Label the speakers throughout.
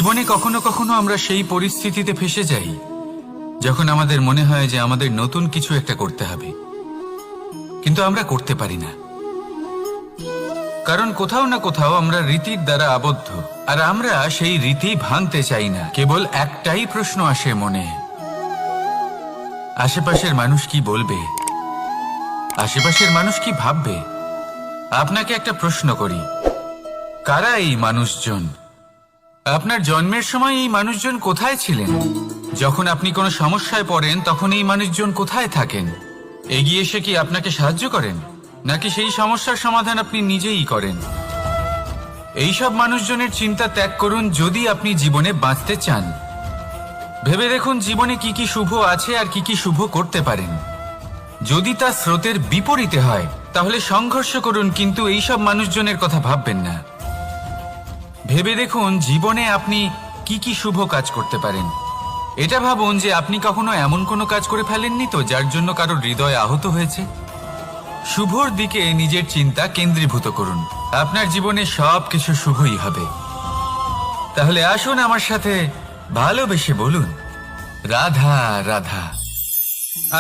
Speaker 1: জীবনে কখনো কখনো আমরা সেই পরিস্থিতিতে ফেসে যাই যখন আমাদের মনে হয় যে আমাদের নতুন কিছু একটা করতে হবে, কিন্তু আমরা করতে পারি না, কারণ কোথাও না কোথাও আমরা রীতির দ্বারা আবদ্ধ, আর আমরা সেই রীতি ভাঙতে চাই না। কেবল একটাই প্রশ্ন আসে মনে, আশেপাশের মানুষ কি বলবে, আশেপাশের মানুষ কি ভাববে। আপনাকে একটা প্রশ্ন করি, কারা এই মানুষজন? আপনার জন্মের সময় এই মানুষজন কোথায় ছিলেন? যখন আপনি কোনো সমস্যায় পড়েন তখন এই মানুষজন কোথায় থাকেন? এগিয়ে এসে কি আপনাকে সাহায্য করেন, নাকি সেই সমস্যার সমাধান আপনি নিজেই করেন? এইসব মানুষজনের চিন্তা ত্যাগ করুন যদি আপনি জীবনে বাঁচতে চান। ভেবে দেখুন জীবনে কি কি শুভ আছে আর কি কি শুভ করতে পারেন। যদি তা স্রোতের বিপরীতে হয় তাহলে সংঘর্ষ করুন, কিন্তু এইসব মানুষজনের কথা ভাববেন না। ভেবে দেখুন জীবনে আপনি কি কি শুভ কাজ করতে পারেন। এটা ভাবুন যে আপনি কখনো এমন কোনো কাজ করে ফেলেননি তো যার জন্য কারোর হৃদয় আহত হয়েছে। শুভর দিকে নিজের চিন্তা কেন্দ্রীভূত করুন, আপনার জীবনে সব কিছু শুভই হবে। তাহলে আসুন আমার সাথে ভালোবেসে বলুন, রাধা রাধা।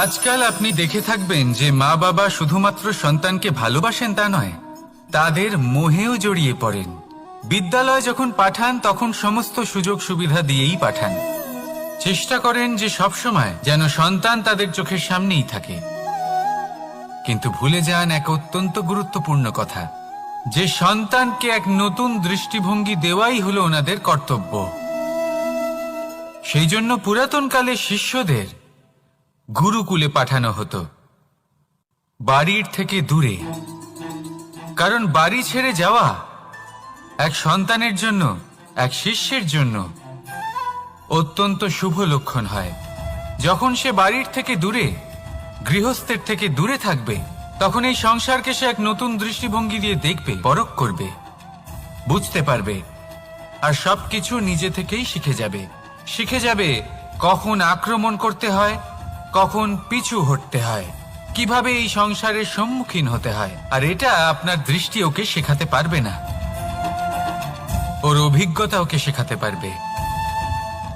Speaker 1: আজকাল আপনি দেখে থাকবেন যে মা বাবা শুধুমাত্র সন্তানকে ভালোবাসেন তা নয়, তাদের মোহেও জড়িয়ে পড়েন। বিদ্যালয় যখন পাঠান তখন সমস্ত সুযোগ সুবিধা দিয়েই পাঠান, চেষ্টা করেন যে সবসময় যেন সন্তান তাদের চোখের সামনেই থাকে। কিন্তু ভুলে যান এক অত্যন্ত গুরুত্বপূর্ণ কথা, যে সন্তানকে এক নতুন দৃষ্টিভঙ্গি দেওয়াই হলো ওনাদের কর্তব্য। সেই জন্য পুরাতন কালে শিষ্যদের গুরুকুলে পাঠানো হতো, বাড়ির থেকে দূরে। কারণ বাড়ি ছেড়ে যাওয়া এক সন্তানের জন্য, এক শিষ্যের জন্য অত্যন্ত শুভ লক্ষণ হয়। যখন সে বাড়ির থেকে দূরে, গৃহস্থের থেকে দূরে থাকবে, তখন এই সংসারকে সে এক নতুন দৃষ্টিভঙ্গি দিয়ে দেখবে, পরখ করবে, বুঝতে পারবে, আর সবকিছু নিজে থেকেই শিখে যাবে কখন আক্রমণ করতে হয়, কখন পিছু হটতে হয়, কিভাবে এই সংসারের সম্মুখীন হতে হয়। আর এটা আপনার দৃষ্টি ওকে শেখাতে পারবে না, ওর অভিজ্ঞতা ওকে শেখাতে পারবে।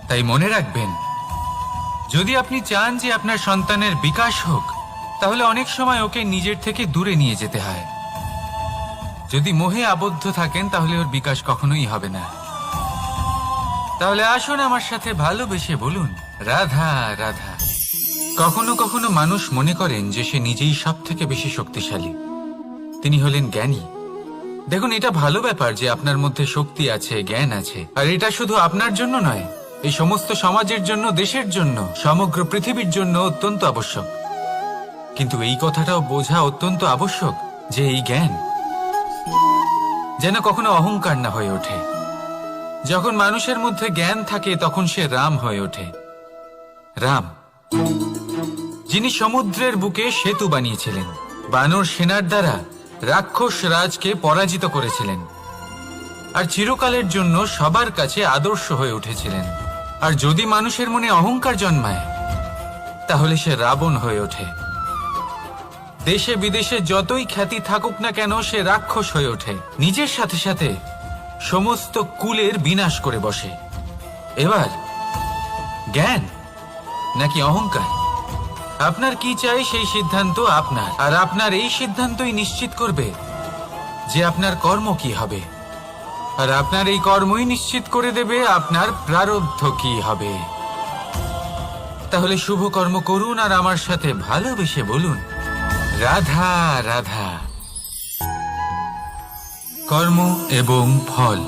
Speaker 1: তাই মনে রাখবেন, যদি আপনি চান যে আপনার সন্তানের বিকাশ হোক, তাহলে অনেক সময় ওকে নিজের থেকে দূরে নিয়ে যেতে হয়। যদি মোহে আবদ্ধ থাকেন তাহলে ওর বিকাশ কখনোই হবে না। তাহলে আসুন আমার সাথে ভালোবেসে বলুন, রাধা রাধা। কখনো কখনো মানুষ মনে করেন যে সে নিজেই সব থেকে বেশি শক্তিশালী, তিনি হলেন জ্ঞানী। দেখুন, এটা ভালো ব্যাপার যে আপনার মধ্যে শক্তি আছে, জ্ঞান আছে, আর এটা শুধু আপনার জন্য নয়, এই সমস্ত সমাজের জন্য, দেশের জন্য, সমগ্র পৃথিবীর জন্য অত্যন্ত আবশ্যক। কিন্তু এই কথাটাও বোঝা অত্যন্ত আবশ্যক যে এই জ্ঞান যেন কখনো অহংকার না হয়ে ওঠে। যখন মানুষের মধ্যে জ্ঞান থাকে তখন সে রাম হয়ে ওঠে। রাম, যিনি সমুদ্রের বুকে সেতু বানিয়েছিলেন, বানর সেনার দ্বারা রাক্ষস রাজকে পরাজিত করেছিলেন, আর চিরকালের জন্য সবার কাছে আদর্শ হয়ে উঠেছিলেন। আর যদি মানুষের মনে অহংকার জন্মায় তাহলে সে রাবণ হয়ে ওঠে। দেশে বিদেশে যতই খ্যাতি থাকুক না কেন, সে রাক্ষস হয়ে ওঠে, নিজের সাথে সাথে সমস্ত কুলের বিনাশ করে বসে। এবার জ্ঞান নাকি অহংকার, আপনার কি চাই সেই সিদ্ধান্ত আপনার, আর আপনার এই সিদ্ধান্তই নিশ্চিত করবে যে আপনার কর্ম কি হবে, আর আপনার এই কর্মই নিশ্চিত করে দেবে আপনার প্রারব্ধ কি হবে। তাহলে শুভ কর্ম করুন আর আমার সাথে ভালোবেসে বলুন, রাধা রাধা। কর্ম এবং ফল।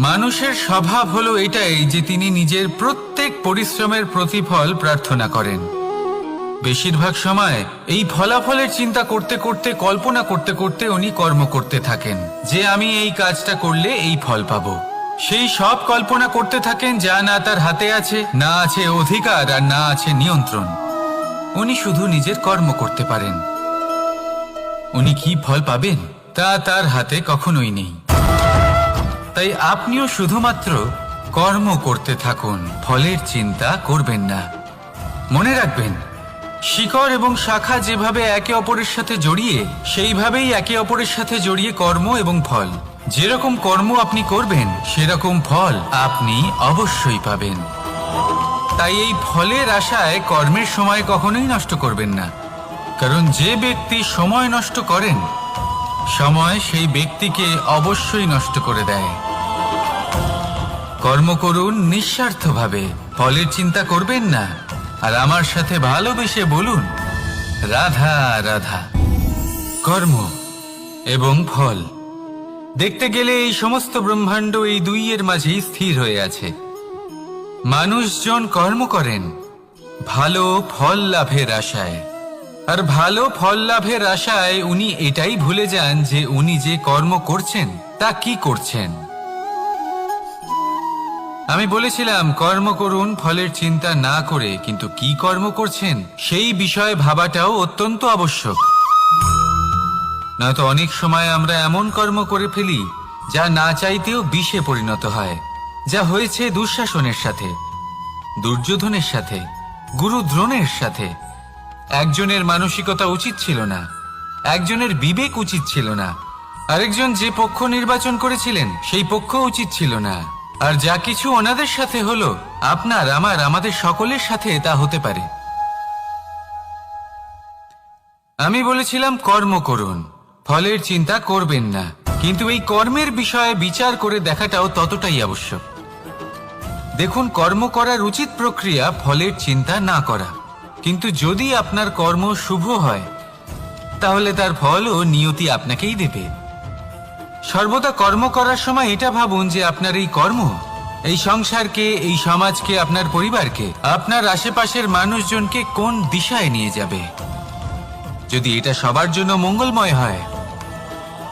Speaker 1: মানুষের স্বভাব হলো এটাই যে তিনি নিজের প্রত্যেক পরিশ্রমের প্রতিফল প্রার্থনা করেন। বেশিরভাগ সময় এই ফলাফলের চিন্তা করতে করতে, কল্পনা করতে করতে উনি কর্ম করতে থাকেন, যে আমি এই কাজটা করলে এই ফল পাবো। সেই সব কল্পনা করতে থাকেন যা না তার হাতে আছে, না আছে অধিকার, আর না আছে নিয়ন্ত্রণ। উনি শুধু নিজের কর্ম করতে পারেন। উনি কি ফল পাবেন তা তার হাতে কখনোই নেই। তাই আপনিও শুধুমাত্র কর্ম করতে থাকুন, ফলের চিন্তা করবেন না। মনে রাখবেন, শিকড় এবং শাখা যেভাবে একে অপরের সাথে জড়িয়ে, সেইভাবেই একে অপরের সাথে জড়িয়ে কর্ম এবং ফল। যেরকম কর্ম আপনি করবেন সেরকম ফল আপনি অবশ্যই পাবেন। তাই এই ফলের আশায় কর্মের সময় কখনোই নষ্ট করবেন না, কারণ যে ব্যক্তি সময় নষ্ট করেন সময় সেই ব্যক্তিকে অবশ্যই নষ্ট করে দেয়। কর্ম করুন নিঃস্বার্থভাবে, ফলের চিন্তা করবেন না, আর আমার সাথে ভালোবেসে বলুন রাধা রাধা। কর্ম এবং ফল দেখতে গেলে এই সমস্ত ব্রহ্মাণ্ড এই দুইয়ের মাঝেই স্থির হয়ে আছে। মানুষজন কর্ম করেন ভালো ফল লাভের আশায়, আর ভালো ফল লাভের আশায় উনি এটাই ভুলে যান যে উনি যে কর্ম করছেন তা কি করছেন। আমি বলেছিলাম কর্ম করুন ফলের চিন্তা না করে, কিন্তু কি কর্ম করছেন সেই বিষয়ে ভাবাটাও অত্যন্ত আবশ্যক। নয়তো অনেক সময় আমরা এমন কর্ম করে ফেলি যা না চাইতেও বিষে পরিণত হয়, যা হয়েছে দুঃশাসনের সাথে, দুর্যোধনের সাথে, গুরু দ্রোণের সাথে। একজনের মানসিকতা উচিত ছিল না, একজনের বিবেক উচিত ছিল না, আরেকজন যে পক্ষ নির্বাচন করেছিলেন সেই পক্ষ উচিত ছিল না। আর যা কিছু ওনাদের সাথে হলো আপনার আমার আমাদের সকলের সাথে তা হতে পারে। আমি বলেছিলাম কর্ম করুন, ফলের চিন্তা করবেন না, কিন্তু এই কর্মের বিষয়ে বিচার করে দেখাটাও ততটাই আবশ্যক। দেখুন, কর্ম করার উচিত প্রক্রিয়া ফলের চিন্তা না করা, কিন্তু যদি আপনার কর্ম শুভ হয় তাহলে তার ফলও নিয়তি আপনাকেই দেবে। সর্বদা কর্ম করার সময় এটা ভাবুন যে আপনার এই কর্ম এই সংসারকে, এই সমাজকে, আপনার পরিবারকে, আপনার আশেপাশের মানুষজনকে কোন দিশায় নিয়ে যাবে। যদি এটা সবার জন্য মঙ্গলময় হয়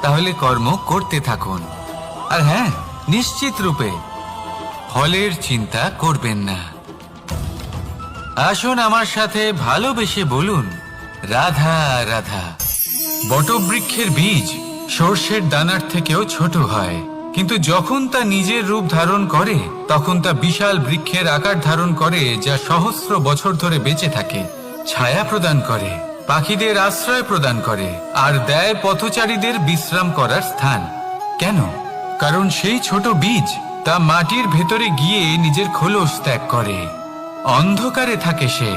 Speaker 1: তাহলে কর্ম করতে থাকুন। আর হ্যাঁ, নিশ্চিত রূপে ফলের চিন্তা করবেন না। আসুন আমার সাথে ভালোবেসে বলুন রাধা রাধা। বটবৃক্ষের বীজ সর্ষের দানার থেকেও ছোট হয়, কিন্তু যখন তা নিজের রূপ ধারণ করে তখন তা বিশাল বৃক্ষের আকার ধারণ করে, যা সহস্র বছর ধরে বেঁচে থাকে, ছায়া প্রদান করে, পাখিদের আশ্রয় প্রদান করে, আর দেয় পথচারীদের বিশ্রাম করার স্থান। কেন? কারণ সেই ছোট বীজ তা মাটির ভেতরে গিয়ে নিজের খোলস ত্যাগ করে। অন্ধকারে থাকে সে,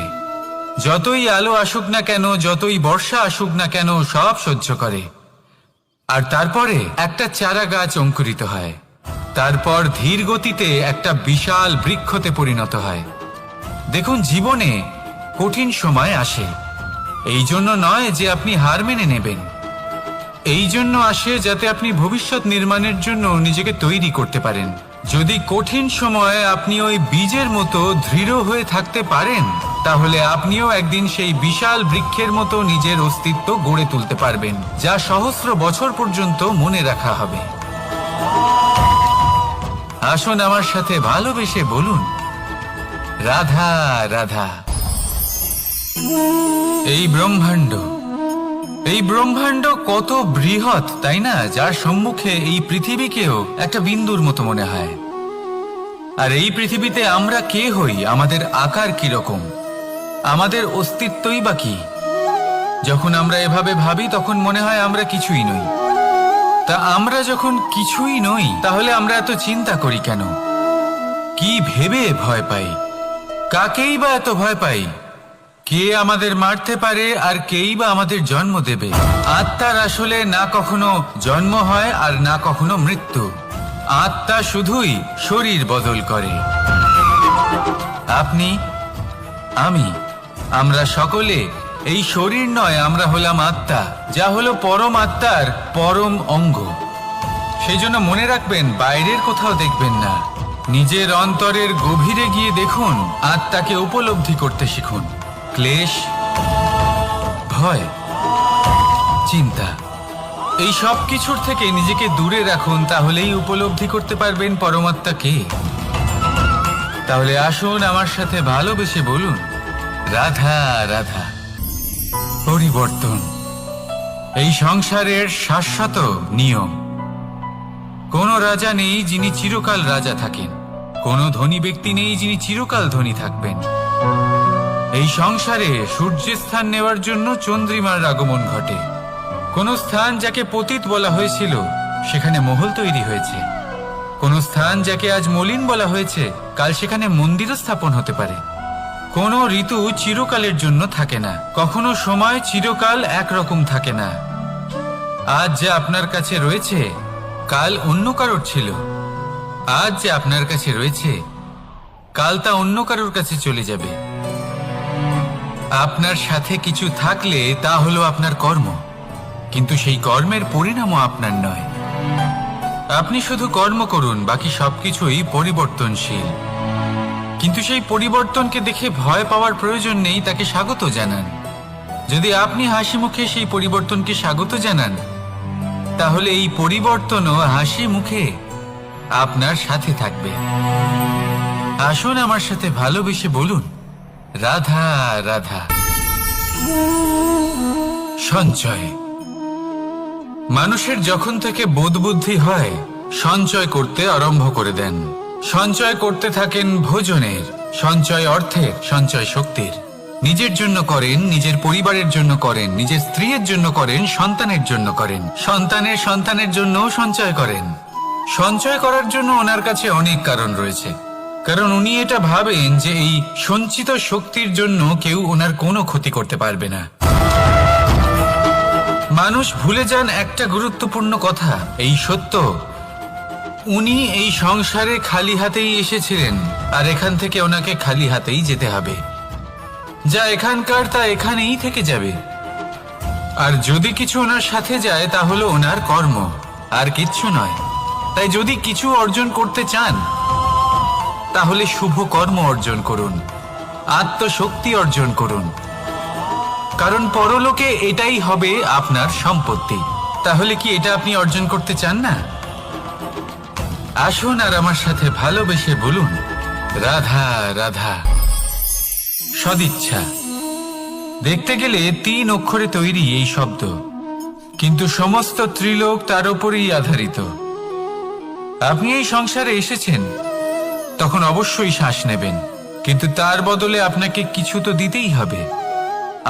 Speaker 1: যতই আলো আসুক না কেন, যতই বর্ষা আসুক না কেন, সব সহ্য করে। আর তারপরে একটা চারা গাছ অঙ্কুরিত হয়, তারপর ধীর গতিতে একটা বিশাল বৃক্ষতে পরিণত হয়। দেখুন, জীবনে কঠিন সময় আসে, এই জন্য নয় যে আপনি হার মেনে নেবেন, এই জন্য আসে যাতে আপনি ভবিষ্যৎ নির্মাণের জন্য নিজেকে তৈরি করতে পারেন। যদি কঠিন সময়ে আপনি ওই বীজের মতো দৃঢ় হয়ে থাকতে পারেন তাহলে আপনিও একদিন সেই বিশাল বৃক্ষের মতো নিজের অস্তিত্ব গড়ে তুলতে পারবেন, যা সহস্র বছর পর্যন্ত মনে রাখা হবে। আসুন আমার সাথে ভালোবেসে বলুন রাধা রাধা। এই ব্রহ্মাণ্ড কত বৃহৎ, তাই না? যার সম্মুখে এই পৃথিবীকেও একটা বিন্দুর মতো মনে হয়। আর এই পৃথিবীতে আমরা কে হই, আমাদের আকার কিরকম, আমাদের অস্তিত্বই বা কি? যখন আমরা এভাবে ভাবি তখন মনে হয় আমরা কিছুই নই। তা আমরা যখন কিছুই নই তাহলে আমরা এত চিন্তা করি কেন? কি ভেবে ভয় পাই? কাকেই বা এত ভয় পাই? কে আমাদের মারতে পারে আর কেই বা আমাদের জন্ম দেবে? আত্মার আসলে না কখনো জন্ম হয় আর না কখনো মৃত্যু। আত্মা শুধুই শরীর বদল করে। আপনি, আমি, আমরা সকলে এই শরীর নয়, আমরা হলাম আত্মা, যা হলো পরম আত্মার পরম অঙ্গ। সেই জন্য মনে রাখবেন, বাইরের কোথাও দেখবেন না, নিজের অন্তরের গভীরে গিয়ে দেখুন, আত্মাকে উপলব্ধি করতে শিখুন। ক্লেশ, ভয়, চিন্তা, এই সব কিছুর থেকে নিজেকে দূরে রাখুন, তাহলেই উপলব্ধি করতে পারবেন পরমাত্মাকে। তাহলে আসুন আমার সাথে ভালোবেসে বলুন রাধা রাধা। পরিবর্তন এই সংসারের শাশ্বত নিয়ম। কোনো রাজা নেই যিনি চিরকাল রাজা থাকেন, কোনো ধনী ব্যক্তি নেই যিনি চিরকাল ধনী থাকবেন। এই সংসারে সূর্যের স্থান নেওয়ার জন্য চন্দ্রিমার আগমন ঘটে। কোন স্থান যাকে পতিত বলা হয়েছিল সেখানে মহল তৈরি হয়েছে। কোন স্থান যাকে আজ মলিন বলা হয়েছে, কাল সেখানে মন্দিরও স্থাপন হতে পারে। কোনো ঋতু চিরকালের জন্য থাকে না, কখনো সময় চিরকাল একরকম থাকে না। আজ যা আপনার কাছে রয়েছে কাল অন্য কারোর ছিল, আজ যে আপনার কাছে রয়েছে কাল তা অন্য কারোর কাছে চলে যাবে। আপনার সাথে কিছু থাকলে তা হলো আপনার কর্ম, কিন্তু সেই কর্মের পরিণামও আপনার নয়। আপনি শুধু কর্ম করুন, বাকি সবকিছুই পরিবর্তনশীল। কিন্তু সেই পরিবর্তনকে দেখে ভয় পাওয়ার প্রয়োজন নেই, তাকে স্বাগত জানান। যদি আপনি হাসি মুখে সেই পরিবর্তনকে স্বাগত জানান, তাহলে এই পরিবর্তনও হাসি মুখে আপনার সাথে থাকবে। আসুন আমার সাথে ভালোবেসে বলুন, রাধা রাধা। সঞ্চয়। মানুষের যখন থেকে বোধ বুদ্ধি হয়, সঞ্চয় করতে আরম্ভ করে দেন। সঞ্চয় করতে থাকেন ভোজনের, সঞ্চয় অর্থের, সঞ্চয় শক্তির। নিজের জন্য করেন, নিজের পরিবারের জন্য করেন, নিজের স্ত্রীর জন্য করেন, সন্তানের জন্য করেন, সন্তানের সন্তানের জন্য সঞ্চয় করেন। সঞ্চয় করার জন্য ওনার কাছে অনেক কারণ রয়েছে, কারণ উনি এটা ভাবেন যে এই সঞ্চিত শক্তির জন্য কেউ ওনার কোনো ক্ষতি করতে পারবে না। মানুষ ভুলে যান একটা গুরুত্বপূর্ণ কথা, এই সত্য, উনি এই সংসারে খালি হাতেই এসেছিলেন, আর এখান থেকে ওনাকে খালি হাতেই যেতে হবে। যা এখানকার তা এখানেই থেকে যাবে। আর যদি কিছু ওনার সাথে যায় তা হলো ওনার কর্ম, আর কিচ্ছু নয়। তাই যদি কিছু অর্জন করতে চান, তাহলে শুভ কর্ম অর্জন করুন, আত্মশক্তি অর্জন করুন, কারণ পরলোকে এটাই হবে আপনার সম্পত্তি। তাহলে কি এটা আপনি অর্জন করতে চান না? আসুন আর আমার সাথে ভালোবেসে বলুন, রাধা রাধা। সদিচ্ছা। দেখতে গেলে 3 অক্ষরে তৈরি এই শব্দ, কিন্তু সমস্ত ত্রিলোক তার উপরেই আধারিত। আপনি এই সংসারে এসেছেন, তখন অবশ্যই শ্বাস নেবেন, কিন্তু তার বদলে আপনাকে কিছু তো দিতেই হবে।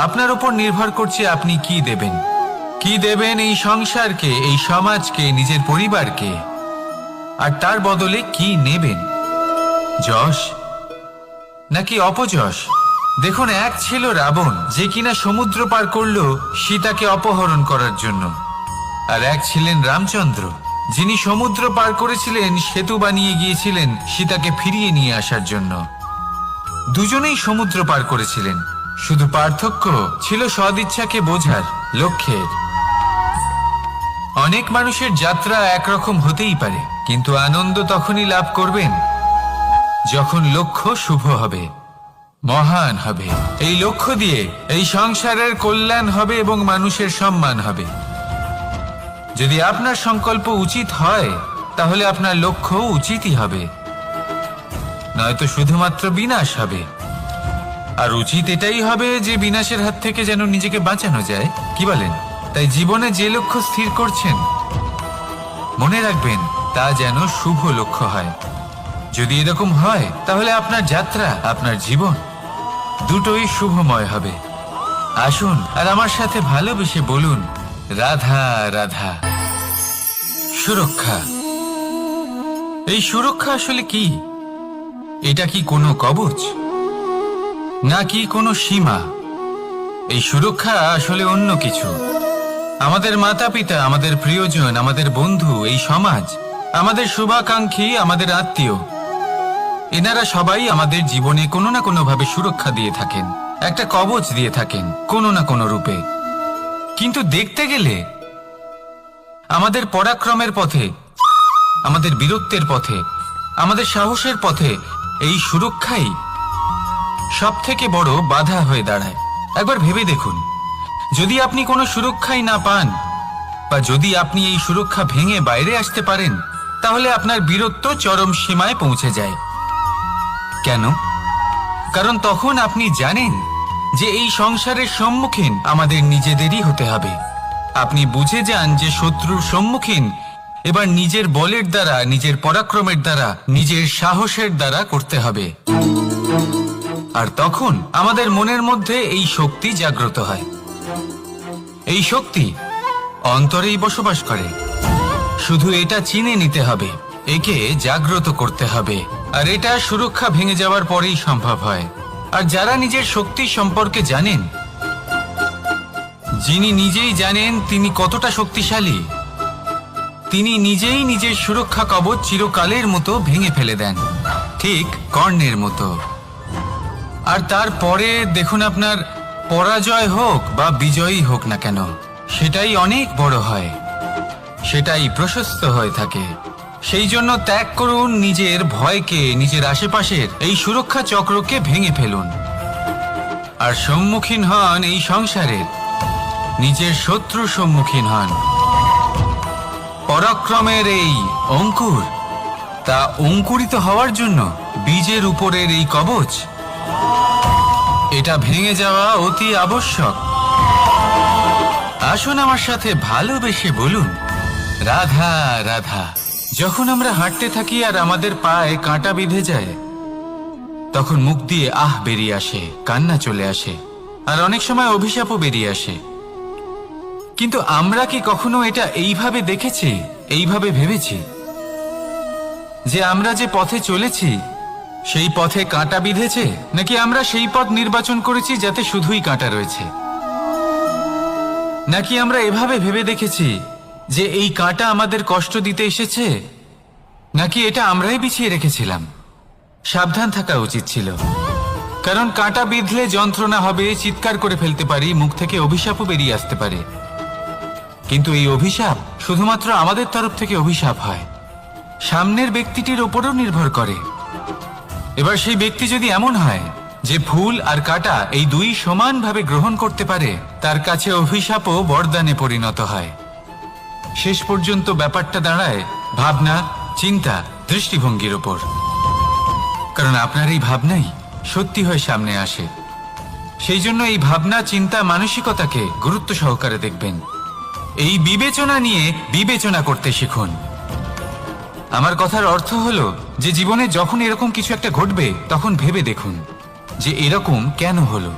Speaker 1: আপনার উপর নির্ভর করছে আপনি কি দেবেন। কি দেবেন এই সংসারকে, এই সমাজকে, নিজের পরিবারকে, আর তার বদলে কি নেবেন? যশ নাকি অপযশ? দেখুন, এক ছিল রাবণ, যে কিনা সমুদ্র পার করলো সীতাকে অপহরণ করার জন্য, আর এক ছিলেন রামচন্দ্র, যিনি সমুদ্র পার করেছিলেন, সেতু বানিয়ে গিয়েছিলেন সীতাকে ফিরিয়ে নিয়ে আসার জন্য। দুজনেই সমুদ্র পার করেছিলেন, শুধু পার্থক্য ছিল সদিচ্ছাকে বোঝার, লক্ষ্যের। অনেক মানুষের যাত্রা একরকম হতেই পারে, কিন্তু আনন্দ তখনই লাভ করবেন যখন লক্ষ্য শুভ হবে, মহান হবে। এই লক্ষ্য দিয়ে এই সংসারের কল্যাণ হবে এবং মানুষের সম্মান হবে। যদি আপনার সংকল্প উচিত হয়, তাহলে আপনার লক্ষ্য উচিতই হবে, নয়তো শুধুমাত্র বিনাশ হবে। আর উচিত এটাই হবে যে বিনাশের হাত থেকে যেন নিজেকে বাঁচানো যায়, কি বলেন? তাই জীবনে যে লক্ষ্য স্থির করছেন, মনে রাখবেন তা যেন শুভ লক্ষ্য হয়। যদি এরকম হয়, তাহলে আপনার যাত্রা, আপনার জীবন দুটোই শুভময় হবে। আসুন আর আমার সাথে ভালোবেসে বলুন, রাধা রাধা। সুরক্ষা। এই সুরক্ষা আসলে কি? এটা কি কোনো কবচ নাকি কোনো সীমা? এই সুরক্ষা আসলে অন্য কিছু। আমাদের মাতা পিতা, আমাদের প্রিয়জন, আমাদের বন্ধু, এই সমাজ, আমাদের শুভাকাঙ্ক্ষী, আমাদের আত্মীয়, এনারা সবাই আমাদের জীবনে কোনো না কোনো ভাবে সুরক্ষা দিয়ে থাকেন, একটা কবচ দিয়ে থাকেন কোনো না কোনো রূপে। কিন্তু দেখতে গেলে আমাদের পরাক্রমের পথে, আমাদের বীরত্বের পথে, আমাদের সাহসের পথে এই সুরক্ষাই সব থেকে বড় বাধা হয়ে দাঁড়ায়। একবার ভেবে দেখুন, যদি আপনি কোনো সুরক্ষাই না পান, বা যদি আপনি এই সুরক্ষা ভেঙে বাইরে আসতে পারেন, তাহলে আপনার বীরত্ব চরম সীমায় পৌঁছে যায়। কেন? কারণ তখন আপনি জানেন যে এই সংসারের সম্মুখীন আমাদের নিজেদেরই হতে হবে। আপনি বুঝে যান যে শত্রুর সম্মুখীন এবার নিজের বলের দ্বারা, নিজের পরাক্রমের দ্বারা, নিজের সাহসের দ্বারা করতে হবে। আর তখন আমাদের মনের মধ্যে এই শক্তি জাগ্রত হয়। এই শক্তি অন্তরেই বসবাস করে। শুধু এটা চিনে নিতে হবে, একে জাগ্রত করতে হবে, আর এটা সুরক্ষা ভেঙে যাওয়ার পরেই সম্ভব হয়। আর যারা নিজের শক্তি সম্পর্কে জানেন, যিনি নিজেই জানেন তিনি কতটা শক্তিশালী, তিনি নিজেই নিজের সুরক্ষা কবচ চিরকালের মতো ভেঙে ফেলে দেন, ঠিক কর্ণের মতো। আর তারপরে দেখুন, আপনার পরাজয় হোক বা বিজয়ী হোক না কেন, সেটাই অনেক বড় হয়, সেটাই প্রশস্ত হয়ে থাকে। সেই জন্য ত্যাগ করুন নিজের ভয়কে, নিজের আশেপাশের এই সুরক্ষা চক্রকে ভেঙে ফেলুন, আর সম্মুখীন হন এই সংসারের নিজের শত্রু সম্মুখীন হন। পরাক্রমের এই অঙ্কুর, তা অঙ্কুরিত হওয়ার জন্য বীজের উপরের এই কবচ, এটা ভেঙে যাওয়া অতি আবশ্যক। আসুন আমার সাথে ভালোবেসে বলুন, রাধা রাধা। যখন আমরা হাঁটতে থাকি আর আমাদের পায়ে কাঁটা বিঁধে যায়, তখন মুখ দিয়ে আহ বেরিয়ে আসে, কান্না চলে আসে, আর অনেক সময় অভিশাপও বেরিয়ে আসে। কিন্তু আমরা কি কখনো এটা এইভাবে দেখেছি, এইভাবে ভেবেছি যে আমরা যে পথে চলেছি সেই পথে কাঁটা বিঁধেছে, নাকি আমরা সেই পথ নির্বাচন করেছি যাতে শুধুই কাঁটা রয়েছে? নাকি আমরা এভাবে ভেবে দেখেছি যে এই কাঁটা আমাদের কষ্ট দিতে এসেছে, নাকি এটা আমরাই বিছিয়ে রেখেছিলাম? সাবধান থাকা উচিত ছিল, কারণ কাঁটা বিঁধলে যন্ত্রণা হবে, চিৎকার করে ফেলতে পারি, মুখ থেকে অভিশাপও বেরিয়ে আসতে পারে। কিন্তু এই অভিশাপ শুধুমাত্র আমাদের তরফ থেকে অভিশাপ হয়, সামনের ব্যক্তিটির ওপরও নির্ভর করে। এবার সেই ব্যক্তি যদি এমন হয় যে ফুল আর কাঁটা এই দুই সমানভাবে গ্রহণ করতে পারে, তার কাছে অভিশাপও বরদানে পরিণত হয়। শেষ পর্যন্ত ব্যাপারটা দাঁড়ায় ভাবনা, চিন্তা, দৃষ্টিভঙ্গির ওপর। কারণ আপনার এই ভাবনাই সত্যি হয়ে সামনে আসে। সেই জন্য এই ভাবনা, চিন্তা, মানসিকতাকে গুরুত্ব সহকারে দেখবেন। এই বিবেচনা নিয়ে বিবেচনা করতে শিখুন। আমার কথার অর্থ হলো যে জীবনে যখন এরকম কিছু একটা ঘটবে, তখন ভেবে দেখুন যে এরকম কেন হলো।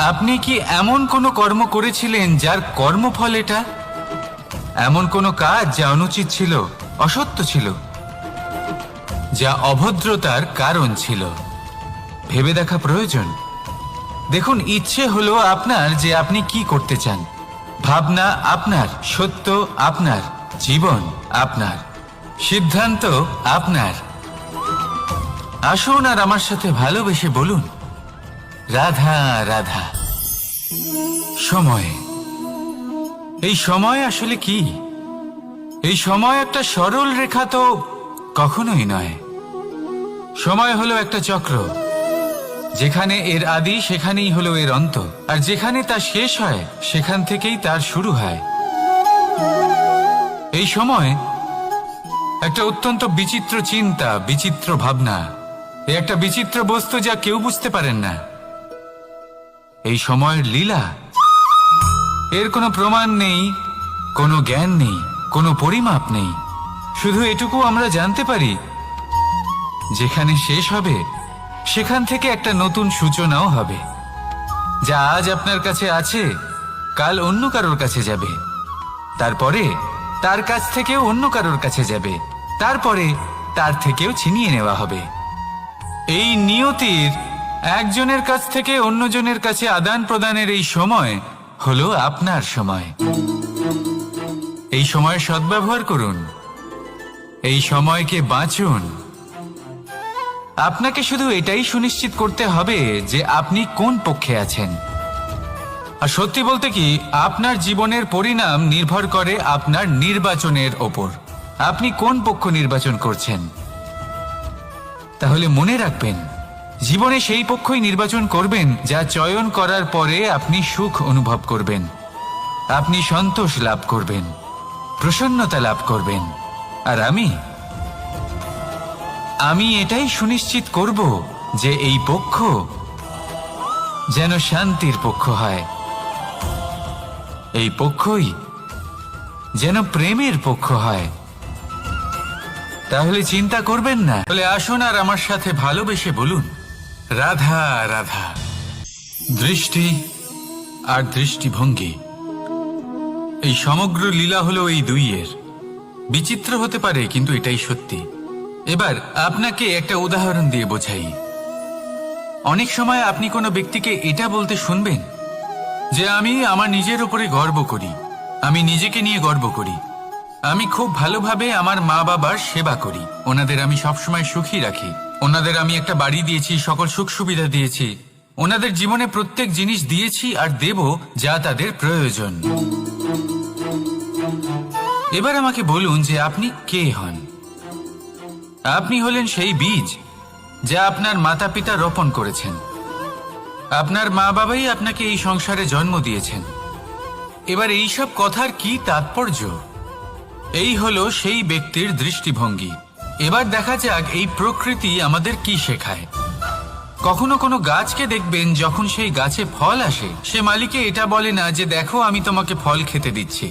Speaker 1: আপনি কি এমন কোনো কর্ম করেছিলেন যার কর্মফল এটা? এমন কোনো কাজ যা অনুচিত ছিল, অসত্য ছিল, যা অভদ্রতার কারণ ছিল? ভেবে দেখা প্রয়োজন। দেখুন, ইচ্ছে হলো আপনার যে আপনি কি করতে চান, ভাবনা আপনার, সত্য আপনার, জীবন আপনার, সিদ্ধান্ত আপনার। আসুন আর আমার সাথে ভালোবেসে বলুন, রাধা রাধা। সময়, এই সময় আসলে কি? এই সময় একটা সরল রেখা তো কখনোই নয়। সময় হলো একটা চক্র, যেখানে এর আদি সেখানেই হলো এর অন্ত, আর যেখানে তা শেষ হয় সেখান থেকেই তার শুরু হয়। এই সময় একটা অত্যন্ত বিচিত্র চিন্তা, বিচিত্র ভাবনা, একটা বিচিত্র বস্তু যা কেউ বুঝতে পারেন না। এই সময়ের লীলা, এর কোনো প্রমাণ নেই, কোনো জ্ঞান নেই, কোনো পরিমাপ নেই। শুধু এটুকু আমরা জানতে পারি, যেখানে শেষ হবে সেখান থেকে একটা নতুন সূচনাও হবে। যা আজ আপনার কাছে আছে, কাল অন্য কারোর কাছে যাবে, তারপরে তার কাছ থেকেও অন্য কারোর কাছে যাবে, তারপরে তার থেকেও ছিনিয়ে নেওয়া হবে। এই নিয়তির একজনের কাছ থেকে অন্যজনের কাছে আদান প্রদানের এই সময় হলো আপনার সময়। এই সময়ের সদ্ব্যবহার করুন, এই সময়কে বাঁচুন। আপনাকে শুধু এটাই সুনিশ্চিত করতে হবে যে আপনি কোন পক্ষে আছেন। আর সত্যি বলতে কি, আপনার জীবনের পরিণাম নির্ভর করে আপনার নির্বাচনের ওপর। আপনি কোন পক্ষ নির্বাচন করছেন। তাহলে মনে রাখবেন, জীবনে সেই পক্ষই নির্বাচন করবেন যা চয়ন করার পরে আপনি সুখ অনুভব করবেন, আপনি সন্তোষ লাভ করবেন, প্রসন্নতা লাভ করবেন। আর আমি এটাই সুনিশ্চিত করব যে এই পক্ষ যেন শান্তির পক্ষ হয়, এই পক্ষই যেন প্রেমের পক্ষ হয়। তাহলে চিন্তা করবেন না। বলে আসুন আর আমার সাথে ভালোবেসে বলুন, রাধা রাধা। দৃষ্টি আর দৃষ্টিভঙ্গি, এই সমগ্র লীলা হলো এই দুইয়ের। বিচিত্র হতে পারে, কিন্তু এটাই সত্যি। এবার আপনাকে একটা উদাহরণ দিয়ে বোঝাই। অনেক সময় আপনি কোনো ব্যক্তিকে এটা বলতে শুনবেন যে আমি আমার নিজের উপরে গর্ব করি, আমি নিজেকে নিয়ে গর্ব করি, আমি খুব ভালোভাবে আমার মা বাবার সেবা করি, ওনাদের আমি সবসময় সুখী রাখি, ওনাদের আমি একটা বাড়ি দিয়েছি, সকল সুখ সুবিধা দিয়েছি, ওনাদের জীবনে প্রত্যেক জিনিস দিয়েছি আর দেব যা তাদের প্রয়োজন। এবার আমাকে বলুন যে আপনি কে হন? আপনি হলেন সেই বীজ যা আপনার মাতা পিতা রোপণ করেছেন। আপনার মা বাবাই আপনাকে এই সংসারে জন্ম দিয়েছেন। এবার এইসব কথার কি তাৎপর্য? এই হলো সেই ব্যক্তির দৃষ্টিভঙ্গি। এবার দেখা যাক এই প্রকৃতি আমাদের কি শেখায়। কখনো কোনো গাছকে দেখবেন, যখন সেই গাছে ফল আসে, সে মালিকে এটা বলে না যে দেখো আমি তোমাকে ফল খেতে দিচ্ছি।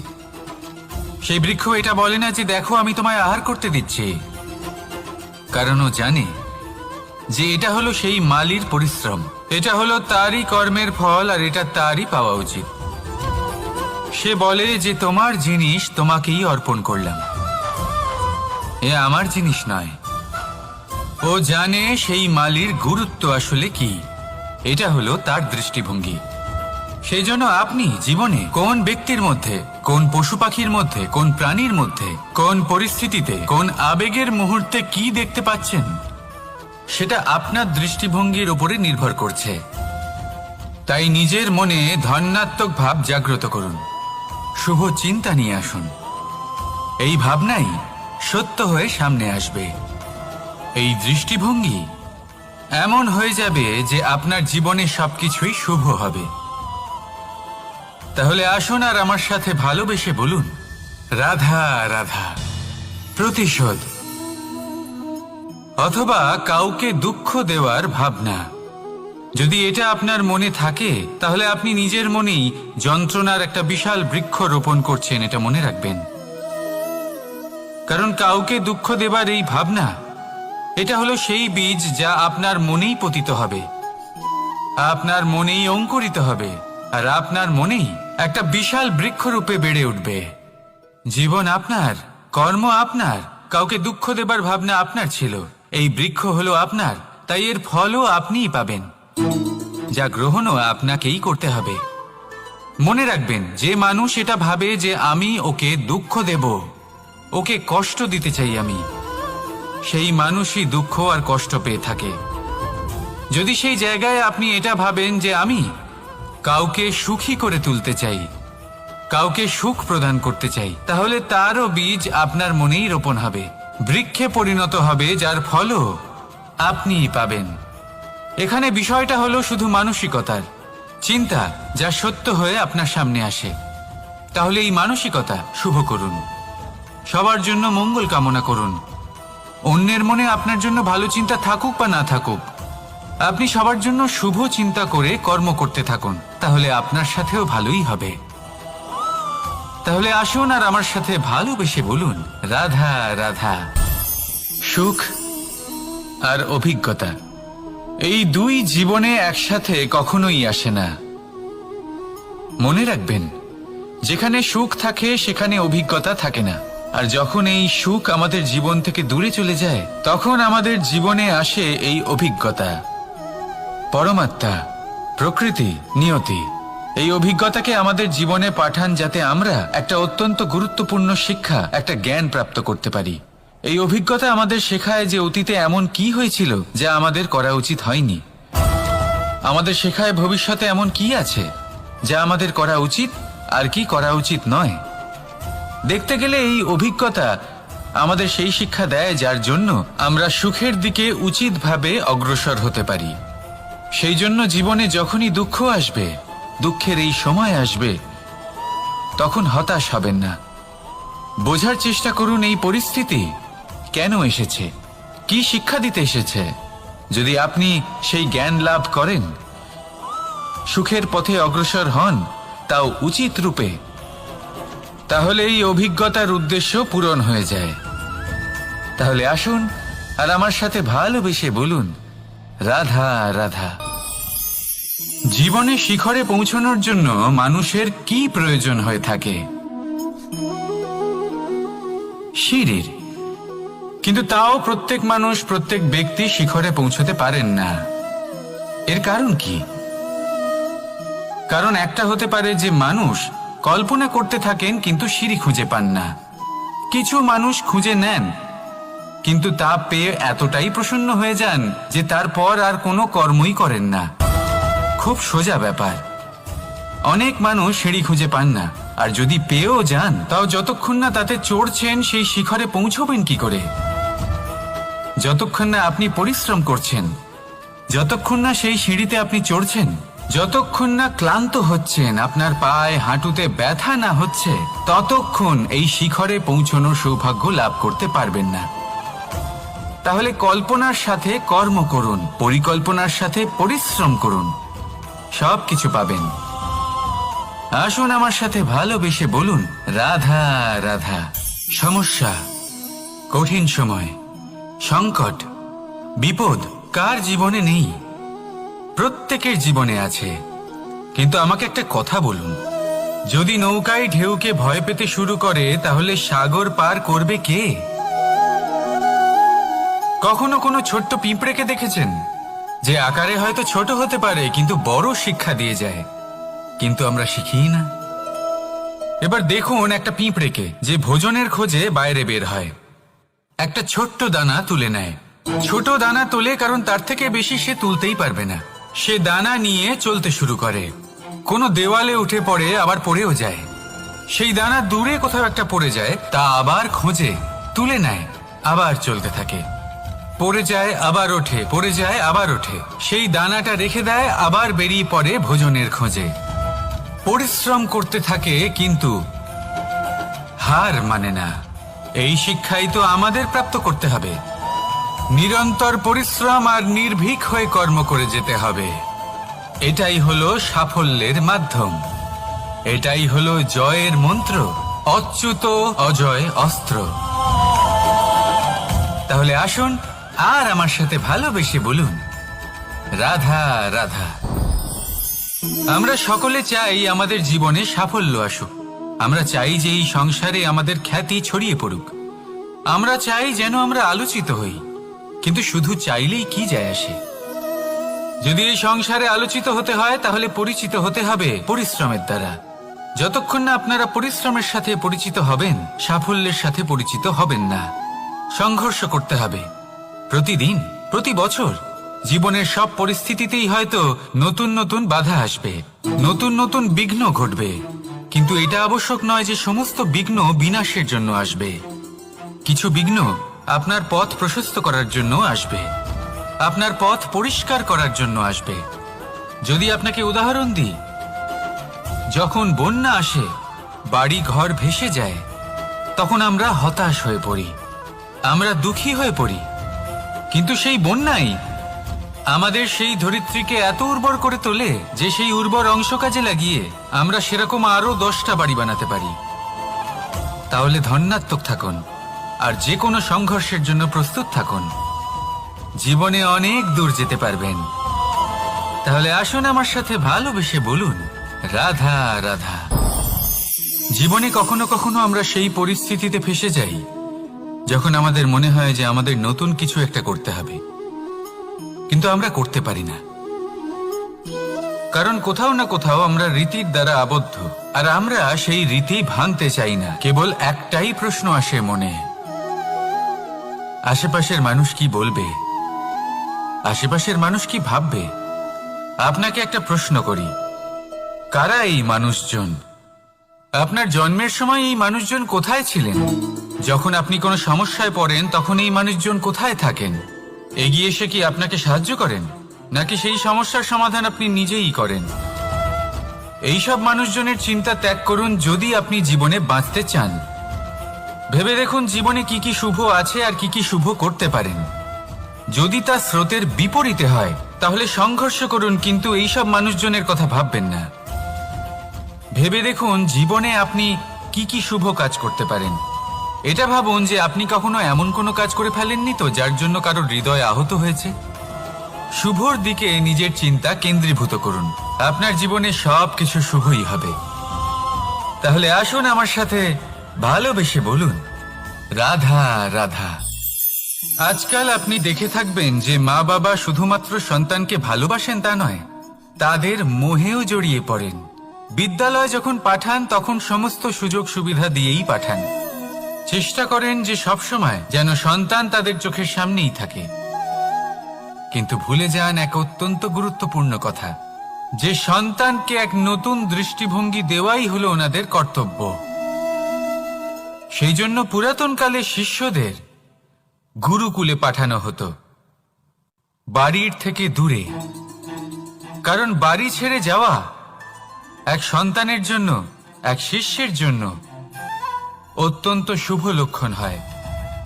Speaker 1: সেই বৃক্ষ এটা বলে না যে দেখো আমি তোমায় আহার করতে দিচ্ছি, কারণ ও জানে যে এটা হলো সেই মালির পরিশ্রম, এটা হলো তারই কর্মের ফল, আর এটা তারই পাওয়া উচিত। সে বলে যে তোমার জিনিস তোমাকেই অর্পণ করলাম, এ আমার জিনিস নয়। ও জানে সেই মালির গুরুত্ব আসলে কি, এটা হলো তার দৃষ্টিভঙ্গি। সেই জন্য আপনি জীবনে কোন ব্যক্তির মধ্যে, কোন পশু পাখির মধ্যে, কোন প্রাণীর মধ্যে, কোন পরিস্থিতিতে, কোন আবেগের মুহূর্তে কি দেখতে পাচ্ছেন, সেটা আপনার দৃষ্টিভঙ্গির উপরে নির্ভর করছে। তাই নিজের মনে ধনাত্মক ভাব জাগ্রত করুন, শুভ চিন্তা নিয়ে আসুন। এই ভাবনাই সত্য হয়ে সামনে আসবে। এই দৃষ্টিভঙ্গি এমন হয়ে যাবে যে আপনার জীবনে সবকিছুই শুভ হবে। তাহলে আসুন আর আমার সাথে ভালোবেসে বলুন, রাধা রাধা। প্রতিশোধ অথবা কাউকে দুঃখ দেওয়ার ভাবনা, যদি এটা আপনার মনে থাকে, তাহলে আপনি নিজের মনেই যন্ত্রণার একটা বিশাল বৃক্ষ রোপণ করছেন, এটা মনে রাখবেন। কারণ কাউকে দুঃখ দেবার এই ভাবনা, এটা হলো সেই বীজ যা আপনার মনেই পতিত হবে, আপনার মনেই অঙ্কুরিত হবে, আর আপনার মনেই একটা বিশাল বৃক্ষরূপে বেড়ে উঠবে। জীবন আপনার, কর্ম আপনার, কাউকে দুঃখ দেবার ভাবনা আপনার ছিল, এই বৃক্ষ হলো আপনার, তাই এর ফলও আপনিই পাবেন, যা গ্রহণও আপনাকেই করতে হবে। মনে রাখবেন, যে মানুষ এটা ভাবে যে আমি ওকে দুঃখ দেব, ওকে কষ্ট দিতে চাই আমি, সেই মানুষই দুঃখ আর কষ্ট পেয়ে থাকে। যদি সেই জায়গায় আপনি এটা ভাবেন যে আমি কাউকে সুখী করে তুলতে চাই, কাউকে সুখ প্রদান করতে চাই, তাহলে তারও বীজ আপনার মনেই রোপণ হবে, বৃক্ষে পরিণত হবে, যার ফলও আপনিই পাবেন। এখানে বিষয়টা হলো শুধু মানসিকতার চিন্তা, যা সত্য হয়ে আপনার সামনে আসে। তাহলে এই মানসিকতা শুভ করুন, সবার জন্য মঙ্গল কামনা করুন। অন্যের মনে আপনার জন্য ভালো চিন্তা থাকুক বা না থাকুক, আপনি সবার জন্য শুভ চিন্তা করে কর্ম করতে থাকুন, তাহলে আপনার সাথেও ভালোই হবে। তাহলে আসুন আর আমার সাথে ভালোবেসে বলুন, রাধা রাধা। সুখ আর অভিজ্ঞতা, এই দুই জীবনে একসাথে কখনোই আসে না। মনে রাখবেন, যেখানে সুখ থাকে সেখানে অভিজ্ঞতা থাকে না, আর যখন এই সুখ আমাদের জীবন থেকে দূরে চলে যায়, তখন আমাদের জীবনে আসে এই অভিজ্ঞতা। পরমাত্মা, প্রকৃতি, নিয়তি এই অভিজ্ঞতাকে আমাদের জীবনে পাঠান, যাতে আমরা একটা অত্যন্ত গুরুত্বপূর্ণ শিক্ষা, একটা জ্ঞান প্রাপ্ত করতে পারি। এই অভিজ্ঞতা আমাদের শেখায় যে অতীতে এমন কি হয়েছিল যা আমাদের করা উচিত হয়নি। আমাদের শেখায় ভবিষ্যতে এমন কি আছে যা আমাদের করা উচিত আর কি করা উচিত নয়। দেখতে গেলে এই অভিজ্ঞতা আমাদের সেই শিক্ষা দেয় যার জন্য আমরা সুখের দিকে উচিতভাবে অগ্রসর হতে পারি। সেই জন্য জীবনে যখনই দুঃখ আসবে, দুঃখের এই সময় আসবে, তখন হতাশ হবেন না। বোঝার চেষ্টা করুন এই পরিস্থিতি কেন এসেছে, কি শিক্ষা দিতে এসেছে। যদি আপনি সেই জ্ঞান লাভ করেন, সুখের পথে অগ্রসর হন, তাও উচিত রূপে, তাহলে এই অভিজ্ঞতার উদ্দেশ্য পূরণ হয়ে যায়। তাহলে আসুন আর আমার সাথে ভালোবেসে বলুন, রাধা রাধা। জীবনে শিখরে পৌঁছানোর জন্য মানুষের কি প্রয়োজন হয়ে থাকে? সিঁড়ির। কিন্তু তাও প্রত্যেক মানুষ, প্রত্যেক ব্যক্তি শিখরে পৌঁছতে পারেন না। এর কারণ কি? কারণ একটা হতে পারে যে মানুষ কল্পনা করতে থাকেন কিন্তু সিঁড়ি খুঁজে পান না। কিছু মানুষ খুঁজে নেন কিন্তু তা পেয়ে এতটাই প্রসন্ন হয়ে যান যে তারপর আর কোনো কর্মই করেন না। খুব সোজা ব্যাপার। অনেক মানুষ সিঁড়ি খুঁজে পান না, আর যদি পেয়েও যান তাও যতক্ষণ না তাতে চড়ছেন সেই শিখরে পৌঁছবেন কি করে? যতক্ষণ না আপনি পরিশ্রম করছেন, যতক্ষণ না সেই সিঁড়িতে আপনি চড়ছেন, যতক্ষণ না ক্লান্ত হচ্ছেন, আপনার পায়ে হাঁটুতে ব্যথা না হচ্ছে, ততক্ষণ এই শিখরে পৌঁছানোর সৌভাগ্য লাভ করতে পারবেন না। তাহলে কল্পনার সাথে কর্ম করুন, পরিকল্পনার সাথে পরিশ্রম করুন, সব কিছু পাবেন। আসুন আমার সাথে ভালোবেসে বলুন, রাধা রাধা। সমস্যা, কঠিন সময়, সংকট, বিপদ কার জীবনে নেই? প্রত্যেকের জীবনে আছে। কিন্তু আমাকে একটা কথা বলুন, যদি নৌকায় ঢেউকে ভয় পেতে শুরু করে তাহলে সাগর পার করবে কে? কখনো কোনো ছোট্ট পিঁপড়েকে দেখেছেন যে আকারে হয়তো ছোট হতে পারে কিন্তু বড় শিক্ষা দিয়ে যায়? কিন্তু আমরা শিখি না। এবার দেখুন একটা পিঁপড়েকে যে ভোজনের খোঁজে বাইরে বের হয়, একটা ছোট্ট দানা তুলে নেয়। ছোট দানা তোলে কারণ তার থেকে বেশি সে তুলতেই পারবে না। সে দানা নিয়ে চলতে শুরু করে, কোনো দেওয়ালে উঠে পড়ে, আবার পড়েও যায়। সেই দানা দূরে কোথাও একটা পড়ে যায়, তা আবার খোঁজে, তুলে নেয়, আবার চলতে থাকে। পড়ে যায় আবার ওঠে, পড়ে যায় আবার ওঠে। সেই দানাটা রেখে দেয়, আবার বেরিয়ে পড়ে ভোজনের খোঁজে। পরিশ্রম করতে থাকে কিন্তু হার মানে না। এই শিক্ষাই তো আমাদের প্রাপ্ত করতে হবে। নিরন্তর পরিশ্রম আর নির্ভীক হয়ে কর্ম করে যেতে হবে। এটাই হলো সাফল্যের মাধ্যম, এটাই হলো জয়ের মন্ত্র, অচ্যুত অজয় অস্ত্র। তাহলে আসুন আর আমার সাথে ভালোবেসে বলুন, রাধা রাধা। আমরা সকলে চাই আমাদের জীবনে সাফল্য আসুক। আমরা চাই যে এই সংসারে আমাদের খ্যাতি ছড়িয়ে পড়ুক। আমরা চাই যেন আমরা আলোচিত হই। কিন্তু শুধু চাইলেই কি যায় আসে? যদি এই সংসারে আলোচিত হতে হয় তাহলে পরিচিত হতে হবে পরিশ্রমের দ্বারা। যতক্ষণ না আপনারা পরিশ্রমের সাথে পরিচিত হবেন, সাফল্যের সাথে পরিচিত হবেন না। সংঘর্ষ করতে হবে প্রতিদিন, প্রতি বছর। জীবনের সব পরিস্থিতিতেই হয়তো নতুন নতুন বাধা আসবে, নতুন নতুন বিঘ্ন ঘটবে। কিন্তু এটা আবশ্যক নয় যে সমস্ত বিঘ্ন বিনাশের জন্য আসবে। কিছু বিঘ্ন আপনার পথ প্রশস্ত করার জন্য আসবে, আপনার পথ পরিষ্কার করার জন্য আসবে। যদি আপনাকে উদাহরণ দিই, যখন বন্যা আসে, বাড়ি ঘর ভেসে যায়, তখন আমরা হতাশ হয়ে পড়ি, আমরা দুঃখী হয়ে পড়ি। কিন্তু সেই বন্যাই আমাদের সেই ধরিত্রীকে এত উর্বর করে তোলে যে সেই উর্বর অংশ কাজে লাগিয়ে আমরা সেরকম আরো 10টা বাড়ি বানাতে পারি। তাহলে ধন্যাত্মক থাকুন আর যে কোনো সংঘর্ষের জন্য প্রস্তুত থাকুন। জীবনে অনেক দূর যেতে পারবেন। তাহলে আসুন আমার সাথে ভালোবেসে বলুন, রাধা রাধা। জীবনে কখনো কখনো আমরা সেই পরিস্থিতিতে ফেসে যাই যখন আমাদের মনে হয় যে আমাদের নতুন কিছু একটা করতে হবে, কিন্তু আমরা করতে পারি না। কারণ কোথাও না কোথাও আমরা রীতির দ্বারা আবদ্ধ, আর আমরা সেই রীতি ভাঙতে চাই না। কেবল একটাই প্রশ্ন আসে মনে, আশেপাশের মানুষ কি বলবে, আশেপাশের মানুষ কি ভাববে। আপনাকে একটা প্রশ্ন করি, কারা এই মানুষজন? আপনার জন্মের সময় এই মানুষজন কোথায় ছিলেন? যখন আপনি কোনো সমস্যায় পড়েন তখন এই মানুষজন কোথায় থাকেন? এগিয়ে এসে কি আপনাকে সাহায্য করেন, নাকি সেই সমস্যার সমাধান আপনি নিজেই করেন? এইসব মানুষজনের চিন্তা ত্যাগ করুন যদি আপনি জীবনে বাঁচতে চান। ভেবে দেখুন জীবনে কি কি শুভ আছে আর কি কি শুভ করতে পারেন। যদি তা স্রোতের বিপরীতে হয় তাহলে সংঘর্ষ করুন, কিন্তু এইসব মানুষজনের কথা ভাববেন না। ভেবে দেখুন জীবনে আপনি কি কি শুভ কাজ করতে পারেন। এটা ভাবুন যে আপনি কখনো এমন কোনো কাজ করে ফেলেননি তো যার জন্য কারো হৃদয় আহত হয়েছে। শুভর দিকে নিজের চিন্তা কেন্দ্রীভূত করুন, আপনার জীবনে সব কিছু শুভই হবে। তাহলে আসুন আমার সাথে ভালোবেসে বলুন, রাধা রাধা। আজকাল আপনি দেখে থাকবেন যে মা বাবা শুধুমাত্র সন্তানকে ভালোবাসেন তা নয়, তাদের মোহেও জড়িয়ে পড়েন। বিদ্যালয়ে যখন পাঠান তখন সমস্ত সুযোগ সুবিধা দিয়েই পাঠান। চেষ্টা করেন যে সবসময় যেন সন্তান তাদের চোখের সামনেই থাকে। কিন্তু ভুলে যান এক অত্যন্ত গুরুত্বপূর্ণ কথা, যে সন্তানকে এক নতুন দৃষ্টিভঙ্গি দেওয়াই হলো ওনাদের কর্তব্য। সেই জন্য পুরাতনকালে শিষ্যদের গুরুকুলে পাঠানো হতো, বাড়ির থেকে দূরে। কারণ বাড়ি ছেড়ে যাওয়া এক সন্তানের জন্য, এক শিষ্যের জন্য অত্যন্ত শুভ লক্ষণ হয়।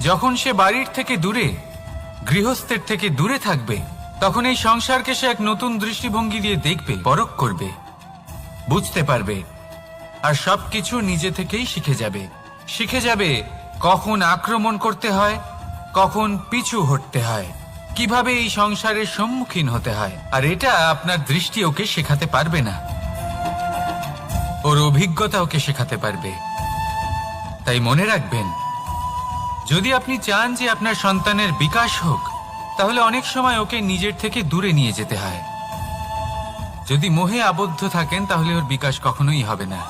Speaker 1: যখন সে বাড়ির থেকে দূরে, গৃহস্থের থেকে দূরে থাকবে, তখন এই সংসারকে সে এক নতুন দৃষ্টিভঙ্গি দিয়ে দেখবে, পরখ করবে, বুঝতে পারবে, আর সবকিছু নিজে থেকেই শিখে যাবে কখন আক্রমণ করতে হয়, কখন পিছু হটতে হয়, কিভাবে এই সংসারের সম্মুখীন হতে হয়। আর এটা আপনার দৃষ্টি ওকে শেখাতে পারবে না, ওর অভিজ্ঞতা ওকে শেখাতে পারবে। তাই মনে রাখবেন, যদি আপনি চান যে আপনার সন্তানের বিকাশ হোক, তাহলে অনেক সময় ওকে নিজের থেকে দূরে নিয়ে যেতে হয়। যদি মোহে আবদ্ধ থাকেন তাহলে ওর বিকাশ কখনোই হবে না।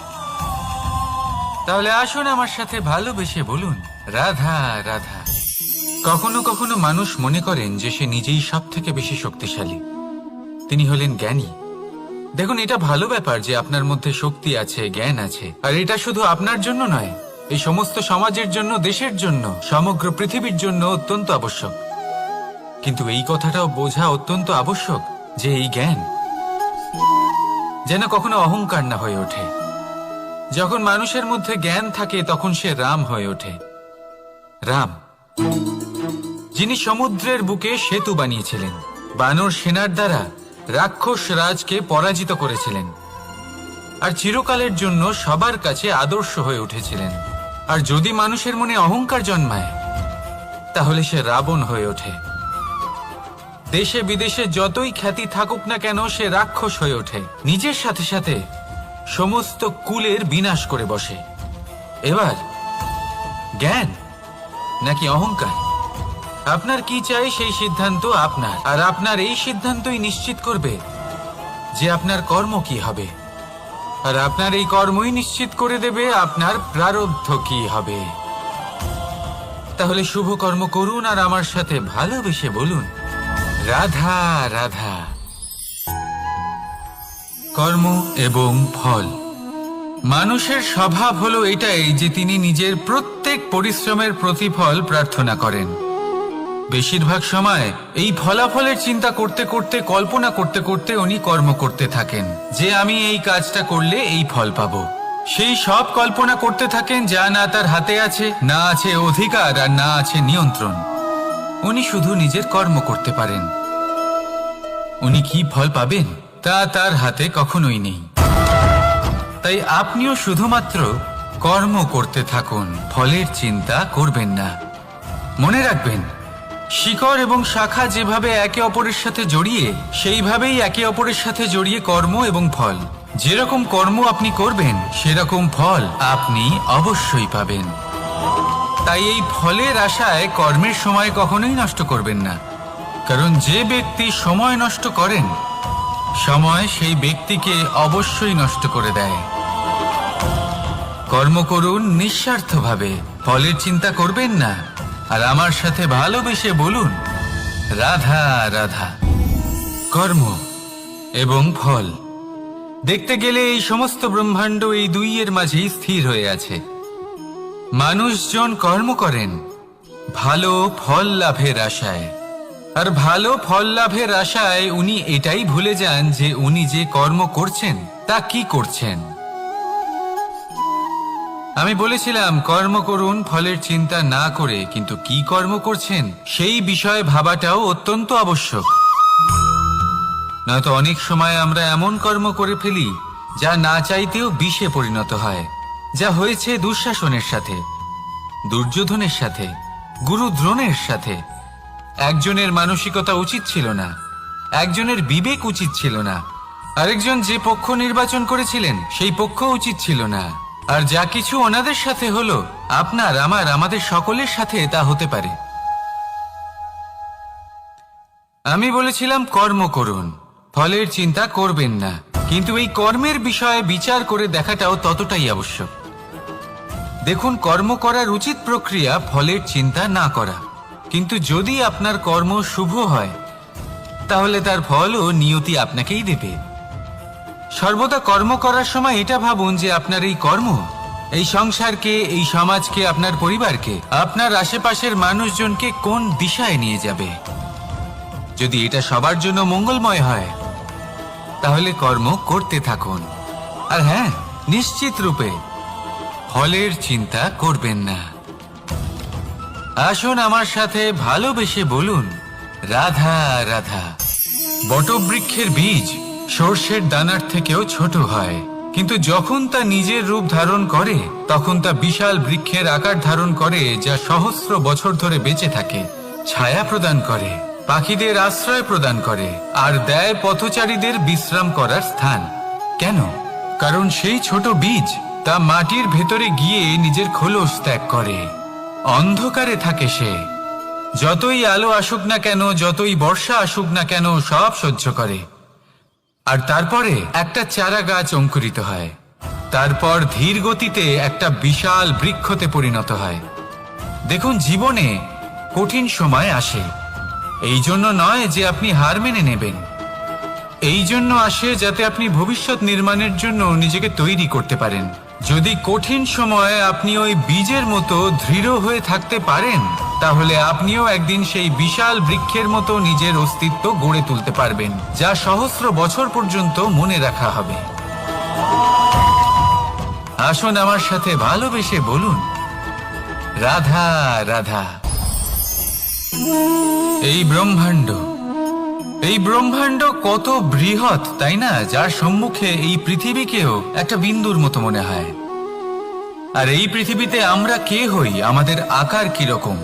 Speaker 1: তাহলে আসুন আমার সাথে ভালোবেসে বলুন, রাধা রাধা। কখনো কখনো মানুষ মনে করেন যে সে নিজেই সব থেকে বেশি শক্তিশালী, তিনি হলেন জ্ঞানী। দেখুন, এটা ভালো ব্যাপার যে আপনার মধ্যে শক্তি আছে, জ্ঞান আছে, আর এটা শুধু আপনার জন্য নয়, এই সমস্ত সমাজের জন্য, দেশের জন্য, সমগ্র পৃথিবীর জন্য অত্যন্ত আবশ্যক। কিন্তু এই কথাটাও বোঝা অত্যন্ত আবশ্যক যে এই জ্ঞান যেন কখনো অহংকার না হয়ে ওঠে। যখন মানুষের মধ্যে জ্ঞান থাকে তখন সে রাম হয়ে ওঠে। রাম, যিনি সমুদ্রের বুকে সেতু বানিয়েছিলেন, বানর সেনার দ্বারা রাক্ষস রাজকে পরাজিত করেছিলেন, আর চিরকালের জন্য সবার কাছে আদর্শ হয়ে উঠেছিলেন। আর যদি মানুষের মনে অহংকার জন্মায়, তাহলে সে রাবণ হয়ে ওঠে। দেশে বিদেশে যতই খ্যাতি থাকুক না কেন, সে রাক্ষস হয়ে ওঠে, নিজের সাথে সাথে সমস্ত কুলের বিনাশ করে বসে। এবার জ্ঞান নাকি অহংকার, আপনার কি চাই সেই সিদ্ধান্ত আপনার, আর আপনার এই সিদ্ধান্তই নিশ্চিত করবে যে আপনার কর্ম কি হবে, আর আপনার এই কর্মই নিশ্চিত করে দেবে আপনার প্রারব্ধ কি হবে। তাহলে শুভ কর্ম করুন আর আমার সাথে ভালোবেসে বলুন, রাধা রাধা। কর্ম এবং ফল। মানুষের স্বভাব হলো এটাই যে তিনি নিজের প্রত্যেক পরিশ্রমের প্রতিফল প্রার্থনা করেন। বেশিরভাগ সময় এই ফলাফলের চিন্তা করতে করতে, কল্পনা করতে করতে উনি কর্ম করতে থাকেন, যে আমি এই কাজটা করলে এই ফল পাবো। সেই সব কল্পনা করতে থাকেন যা না তার হাতে আছে, না আছে অধিকার, আর না আছে নিয়ন্ত্রণ। উনি শুধু নিজের কর্ম করতে পারেন। উনি কি ফল পাবেন তা তার হাতে কখনোই নেই। তাই আপনিও শুধুমাত্র কর্ম করতে থাকুন, ফলের চিন্তা করবেন না। মনে রাখবেন, শিকড় এবং শাখা যেভাবে একে অপরের সাথে জড়িয়ে, সেইভাবেই একে অপরের সাথে জড়িয়ে কর্ম এবং ফল। যেরকম কর্ম আপনি করবেন, সেরকম ফল আপনি অবশ্যই পাবেন। তাই এই ফলের আশায় কর্মের সময় কখনোই নষ্ট করবেন না, কারণ যে ব্যক্তি সময় নষ্ট করেন, সময় সেই ব্যক্তিকে অবশ্যই নষ্ট করে দেয়। কর্ম করুন নিঃস্বার্থভাবে, ফলের চিন্তা করবেন না, আর আমার সাথে ভালোবেসে বলুন, রাধা রাধা। কর্ম এবং ফল। দেখতে গেলে এই সমস্ত ব্রহ্মাণ্ড এই দুইয়ের মাঝেই স্থির হয়ে আছে। মানুষজন কর্ম করেন ভালো ফল লাভের আশায়, আর ভালো ফল লাভের আশায় উনি এটাই ভুলে যান যে উনি যে কর্ম করছেন তা কি করছেন। আমি বলেছিলাম কর্ম করুন ফলের চিন্তা না করে, কিন্তু কি কর্ম করছেন সেই বিষয়ে ভাবাটাও অত্যন্ত আবশ্যক। নয়তো অনেক সময় আমরা এমন কর্ম করে ফেলি যা না চাইতেও বিষে পরিণত হয়, যা হয়েছে দুঃশাসনের সাথে, দুর্যোধনের সাথে, গুরু দ্রোণের সাথে। একজনের মানসিকতা উচিত ছিল না, একজনের বিবেক উচিত ছিল না, আরেকজন যে পক্ষ নির্বাচন করেছিলেন সেই পক্ষ উচিত ছিল না, আর যা কিছু ওনাদের সাথে হলো, আপনার, আমার, আমাদের সকলের সাথে তা হতে পারে। আমি বলেছিলাম কর্ম করুন, ফলের চিন্তা করবেন না, কিন্তু এই কর্মের বিষয়ে বিচার করে দেখাটাও ততটাই আবশ্যক। দেখুন, কর্ম করার উচিত প্রক্রিয়া ফলের চিন্তা না করা, কিন্তু যদি আপনার কর্ম শুভ হয় তাহলে তার ফলও নিয়তি আপনাকেই দেবে। সর্বদা কর্ম করার সময় এটা ভাবুন যে আপনার এই কর্ম এই সংসারকে, এই সমাজকে, আপনার পরিবারকে, আপনার আশেপাশের মানুষজনকে কোন দিশায় নিয়ে যাবে। যদি এটা সবার জন্য মঙ্গলময় হয় তাহলে কর্ম করতে থাকুন। আর হ্যাঁ, নিশ্চিত রূপে ফলের চিন্তা করবেন না। আসুন আমার সাথে ভালোবেসে বলুন, রাধা রাধা। বটবৃক্ষের বীজ সর্ষের দানার থেকেও ছোট হয়, কিন্তু যখন তা নিজের রূপ ধারণ করে তখন তা বিশাল বৃক্ষের আকার ধারণ করে, যা সহস্র বছর ধরে বেঁচে থাকে, ছায়া প্রদান করে, পাখিদের আশ্রয় প্রদান করে, আর দেয় পথচারীদের বিশ্রাম করার স্থান। কেন? কারণ সেই ছোট বীজ তা মাটির ভেতরে গিয়ে নিজের খোলস ত্যাগ করে। অন্ধকারে থাকে সে, যতই আলো আসুক না কেন, যতই বর্ষা আসুক না কেন, সব সহ্য করে। আর তারপরে একটা চারা গাছ অঙ্কুরিত হয়, তারপর ধীর গতিতে একটা বিশাল বৃক্ষতে পরিণত হয়। দেখুন, জীবনে কঠিন সময় আসে, এই জন্য নয় যে আপনি হার মেনে নেবেন, এই জন্য আসে যাতে আপনি ভবিষ্যৎ নির্মাণের জন্য নিজেকে তৈরি করতে পারেন। যদি কঠিন সময়ে আপনি ওই বীজের মতো দৃঢ় হয়ে থাকতে পারেন, তাহলে আপনিও একদিন সেই বিশাল বৃক্ষের মতো নিজের অস্তিত্ব গড়ে তুলতে পারবেন, যা সহস্র বছর পর্যন্ত মনে রাখা হবে। আসুন আমার সাথে ভালোবেসে বলুন, রাধা রাধা। এই ব্রহ্মাণ্ড কত বৃহৎ, তাই না? যার সম্মুখে এই পৃথিবীকেও একটা বিন্দুর মতো মনে হয়। আর এই পৃথিবীতে আমরা কে হই, আমাদের আকার কিরকম,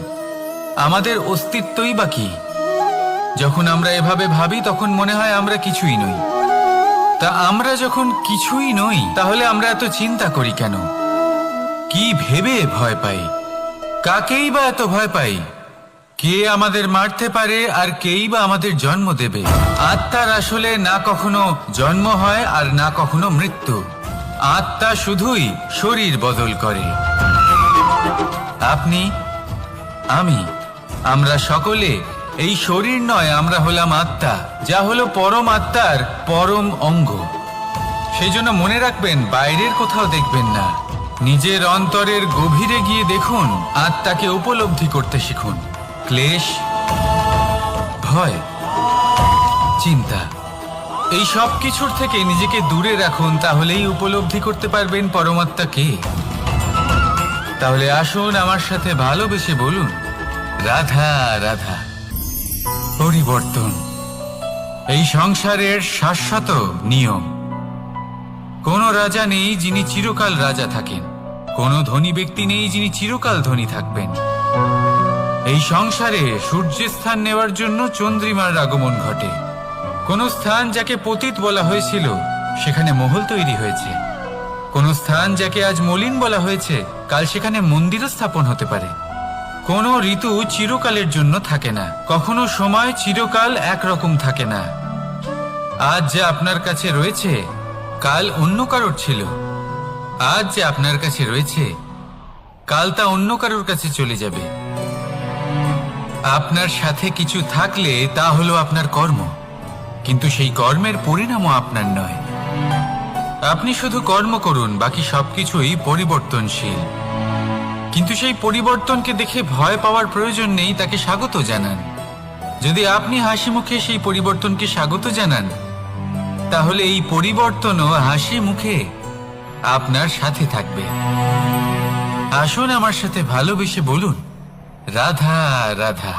Speaker 1: আমাদের অস্তিত্বই বা কি? যখন আমরা এভাবে ভাবি তখন মনে হয় আমরা কিছুই নই। তা আমরা যখন কিছুই নই, তাহলে আমরা এত চিন্তা করি কেন? কি ভেবে ভয় পাই? কাকেই বা এত ভয় পাই? কে আমাদের মারতে পারে আর কেই বা আমাদের জন্ম দেবে? আত্মার আসলে না কখনো জন্ম হয় আর না কখনো মৃত্যু। আত্মা শুধুই শরীর বদল করে। আপনি, আমি, আমরা সকলে এই শরীর নয়, আমরা হলাম আত্মা, যা হলো পরম আত্মার পরম অঙ্গ। সেজন্য মনে রাখবেন, বাইরের কোথাও দেখবেন না, নিজের অন্তরের গভীরে গিয়ে দেখুন, আত্মাকে উপলব্ধি করতে শিখুন। ক্লেশ, ভয়, চিন্তা, এই সব কিছুর থেকে নিজেকে দূরে রাখুন, তাহলেই উপলব্ধি করতে পারবেন পরমাত্মাকে। তাহলে আসুন আমার সাথে ভালোবেসে বলুন, রাধা রাধা। পরিবর্তন এই সংসারের শাশ্বত নিয়ম। কোনো রাজা নেই যিনি চিরকাল রাজা থাকেন, কোনো ধনী ব্যক্তি নেই যিনি চিরকাল ধনী থাকবেন। এই সংসারে সূর্যের স্থান নেওয়ার জন্য চন্দ্রিমার আগমন ঘটে। কোন স্থান যাকে পতিত বলা হয়েছিল সেখানে মহল তৈরি হয়েছে, কোন স্থান যাকে আজ মলিন বলা হয়েছে কাল সেখানে মন্দিরও স্থাপন হতে পারে। কোনো ঋতু চিরকালের জন্য থাকে না, কখনো সময় চিরকাল একরকম থাকে না। আজ যে আপনার কাছে রয়েছে কাল অন্য কারোর ছিল, আজ যে আপনার কাছে রয়েছে কাল তা অন্য কারোর কাছে চলে যাবে। আপনার সাথে কিছু থাকলে তা হলো আপনার কর্ম, কিন্তু সেই কর্মের পরিণামও আপনার নয়। আপনি শুধু কর্ম করুন, বাকি সবকিছুই পরিবর্তনশীল। কিন্তু সেই পরিবর্তনকে দেখে ভয় পাওয়ার প্রয়োজন নেই, তাকে স্বাগত জানান। যদি আপনি হাসি মুখে সেই পরিবর্তনকে স্বাগত জানান, তাহলে এই পরিবর্তনও হাসি মুখে আপনার সাথে থাকবে। আসুন আমার সাথে ভালোবেসে বলুন, রাধা রাধা।